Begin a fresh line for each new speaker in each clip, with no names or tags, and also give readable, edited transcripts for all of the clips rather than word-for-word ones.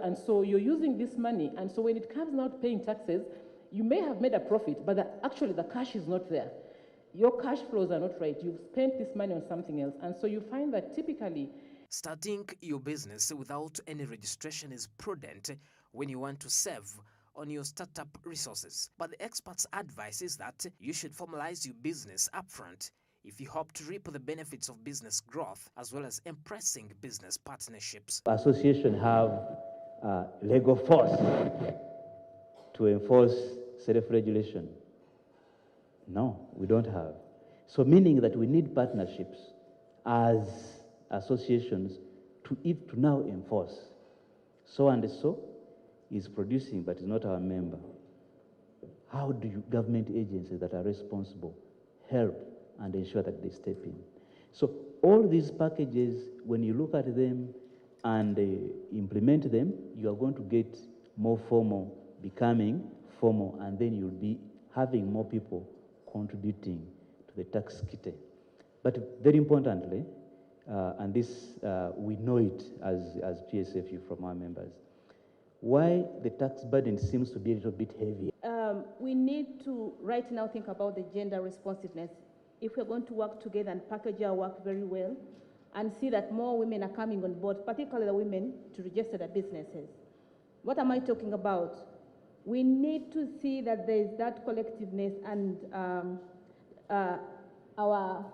and so you're using this money, and so when it comes now to paying taxes, you may have made a profit, but actually the cash is not there. Your cash flows are not right. You've spent this money on something else, and so you find that typically
Starting your business without any registration is prudent when you want to save on your startup resources. But the experts' advice is that you should formalize your business upfront if you hope to reap the benefits of business growth as well as impressing business partnerships.
Associations have legal force to enforce self-regulation. No, we don't have. So meaning that we need partnerships as associations to now enforce. So and so is producing but is not our member. How do you government agencies that are responsible help and ensure that they step in? So all these packages, when you look at them and implement them, you are going to get more formal, becoming formal, and then you'll be having more people contributing to the tax kitty. But very importantly, and this we know it as PSFU from our members, why the tax burden seems to be a little bit heavy.
We need to right now think about the gender responsiveness. If we're going to work together and package our work very well and see that more women are coming on board, particularly the women, to register their businesses. What am I talking about? We need to see that there is that collectiveness and our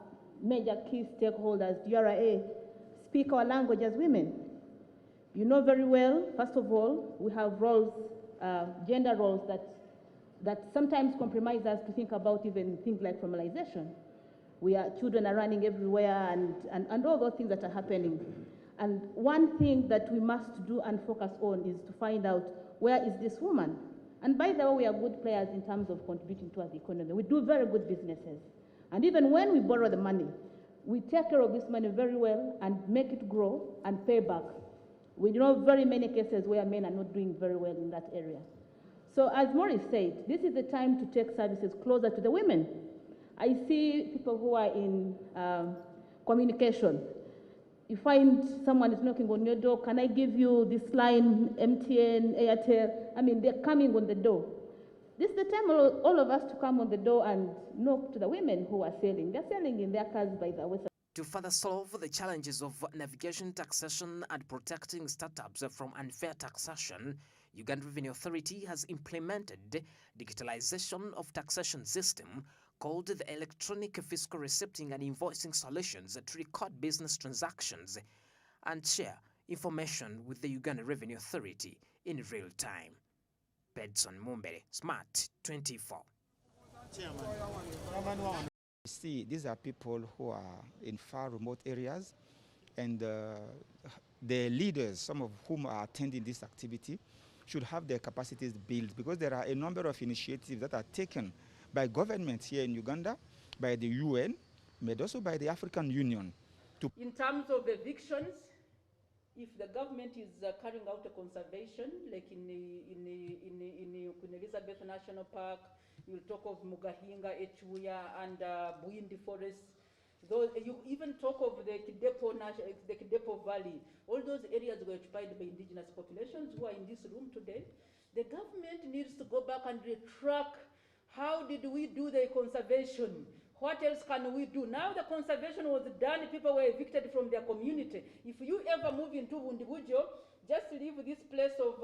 major key stakeholders, DRA, speak our language as women. You know very well, first of all, we have roles, gender roles that sometimes compromise us to think about even things like formalization. Children are running everywhere and all those things that are happening. And one thing that we must do and focus on is to find out where is this woman. And by the way, we are good players in terms of contributing towards the economy. We do very good businesses. And even when we borrow the money, we take care of this money very well and make it grow and pay back. We know very many cases where men are not doing very well in that area. So as Maurice said, this is the time to take services closer to the women. I see people who are in communication. You find someone is knocking on your door, can I give you this line, MTN, Airtel? I mean, they're coming on the door. This is the time all of us to come on the door and knock to the women who are selling. They're selling in their cars by the way.
To further solve the challenges of navigation taxation and protecting startups from unfair taxation, Uganda Revenue Authority has implemented digitalization of taxation system called the Electronic Fiscal Receipting and Invoicing Solutions to record business transactions and share information with the Uganda Revenue Authority in real time. Bedson Mumbere, Smart 24.
See, these are people who are in far remote areas, and the leaders, some of whom are attending this activity, should have their capacities built, because there are a number of initiatives that are taken by governments here in Uganda, by the UN, but also by the African Union.
In terms of evictions, if the government is carrying out a conservation, like in Elizabeth National Park, you'll talk of Mugahinga, Echuya, and Buindi Forest. You even talk of the Kidepo Valley. All those areas were occupied by indigenous populations who are in this room today. The government needs to go back and track how did we do the conservation? What else can we do? Now the conservation was done, people were evicted from their community. If you ever move into Bundibujo, just leave this place of,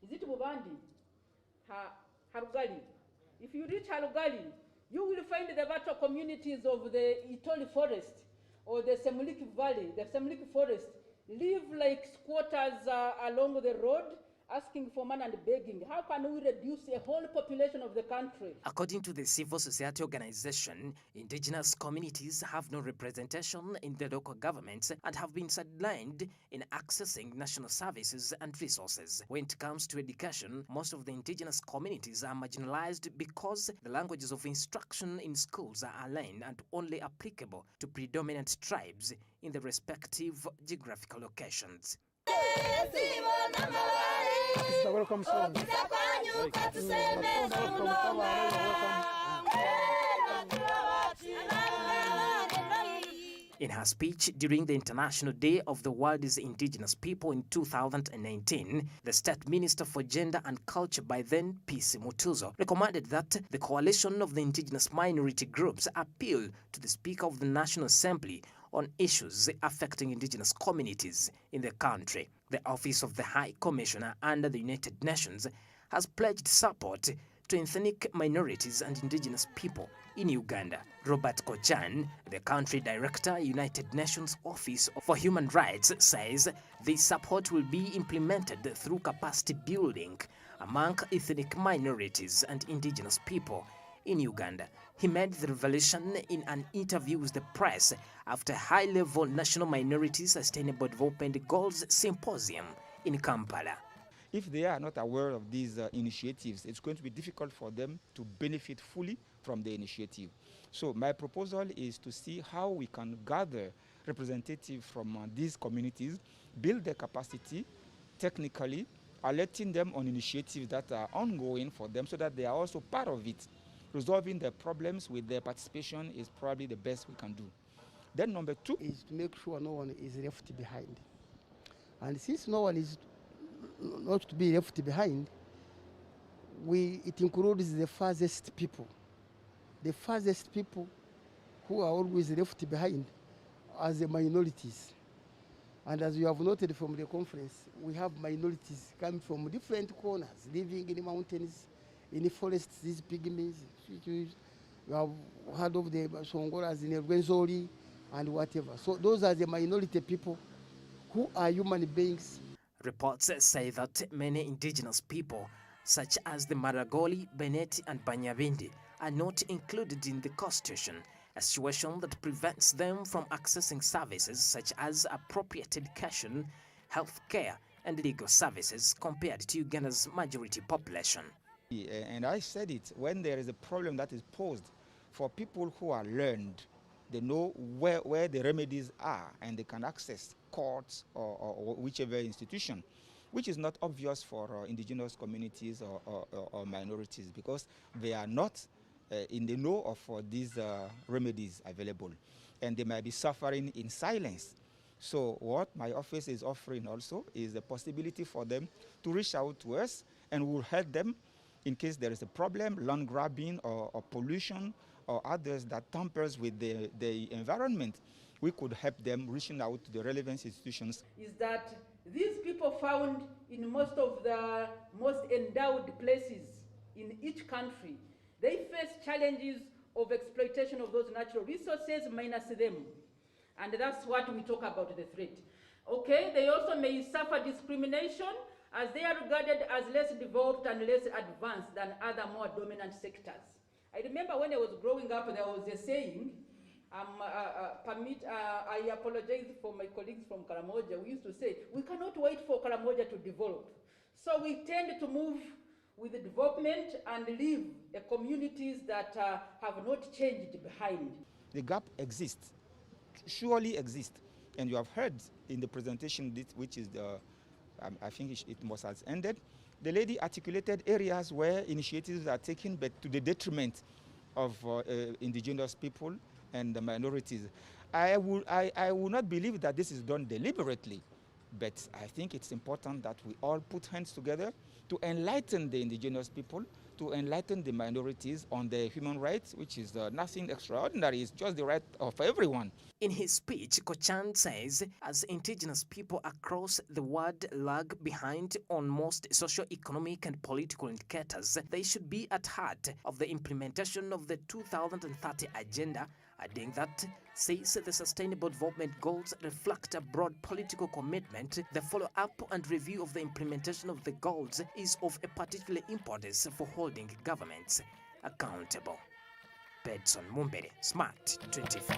is it Bubandi? Harugali. If you reach Harugali, you will find the virtual communities of the Itoli Forest or the Semuliki Valley, the Semuliki Forest, live like squatters along the road, asking for money and begging. How can we reduce a whole population of the country?
According to the civil society organization, indigenous communities have no representation in the local governments and have been sidelined in accessing national services and resources. When it comes to education, most of the indigenous communities are marginalized because the languages of instruction in schools are aligned and only applicable to predominant tribes in the respective geographical locations.
This is the welcome song.
In her speech during the International Day of the World's Indigenous People in 2019, the State Minister for Gender and Culture by then, Peace Mutuzo, recommended that the coalition of the indigenous minority groups appeal to the Speaker of the National Assembly on issues affecting indigenous communities in the country. The Office of the High Commissioner under the United Nations has pledged support to ethnic minorities and indigenous people in Uganda. Robert Kochan, the country director, United Nations Office for Human Rights, says this support will be implemented through capacity building among ethnic minorities and indigenous people in Uganda. He made the revelation in an interview with the press after a high-level National Minority Sustainable Development Goals Symposium in Kampala.
If they are not aware of these initiatives, it's going to be difficult for them to benefit fully from the initiative. So my proposal is to see how we can gather representatives from these communities, build their capacity technically, alerting them on initiatives that are ongoing for them so that they are also part of it. Resolving their problems with their participation is probably the best we can do. Then number two
is to make sure no one is left behind. And since no one is not to be left behind, it includes the farthest people. The farthest people who are always left behind as the minorities. And as you have noted from the conference, we have minorities coming from different corners, living in the mountains, in the forests, these pygmies. You have heard of the Songoras in the Rwenzori and whatever. So those are the minority people who are human beings.
Reports say that many indigenous people, such as the Maragoli, Beneti, and Banyabindi, are not included in the Constitution, a situation that prevents them from accessing services such as appropriate education, health care, and legal services compared to Uganda's majority population.
And I said it, when there is a problem that is posed for people who are learned, they know where the remedies are and they can access courts or whichever institution, which is not obvious for indigenous communities or minorities because they are not in the know of these remedies available, and they might be suffering in silence. So what my office is offering also is the possibility for them to reach out to us, and we'll help them in case there is a problem, land grabbing or pollution or others that tampers with the environment. We could help them reaching out to the relevant institutions.
Is that these people found in most of the most endowed places in each country, they face challenges of exploitation of those natural resources minus them. And that's what we talk about, the threat. Okay, they also may suffer discrimination as they are regarded as less developed and less advanced than other more dominant sectors. I remember when I was growing up, there was a saying, I apologize for my colleagues from Karamoja. We used to say, we cannot wait for Karamoja to develop. So we tend to move with the development and leave the communities that have not changed behind.
The gap exists, surely exists. And you have heard in the presentation, which is the, I think it must have ended, the lady articulated areas where initiatives are taken, but to the detriment of indigenous people and the minorities. I will not believe that this is done deliberately, but I think it's important that we all put hands together to enlighten the indigenous people, to enlighten the minorities on their human rights, which is nothing extraordinary, it's just the right of everyone.
In his speech, Kochan says, as indigenous people across the world lag behind on most socio-economic and political indicators, they should be at heart of the implementation of the 2030 agenda, adding that, says the Sustainable Development Goals reflect a broad political commitment, the follow-up and review of the implementation of the goals is of a particular importance for holding governments accountable. Bedson Mumbere, Smart 24.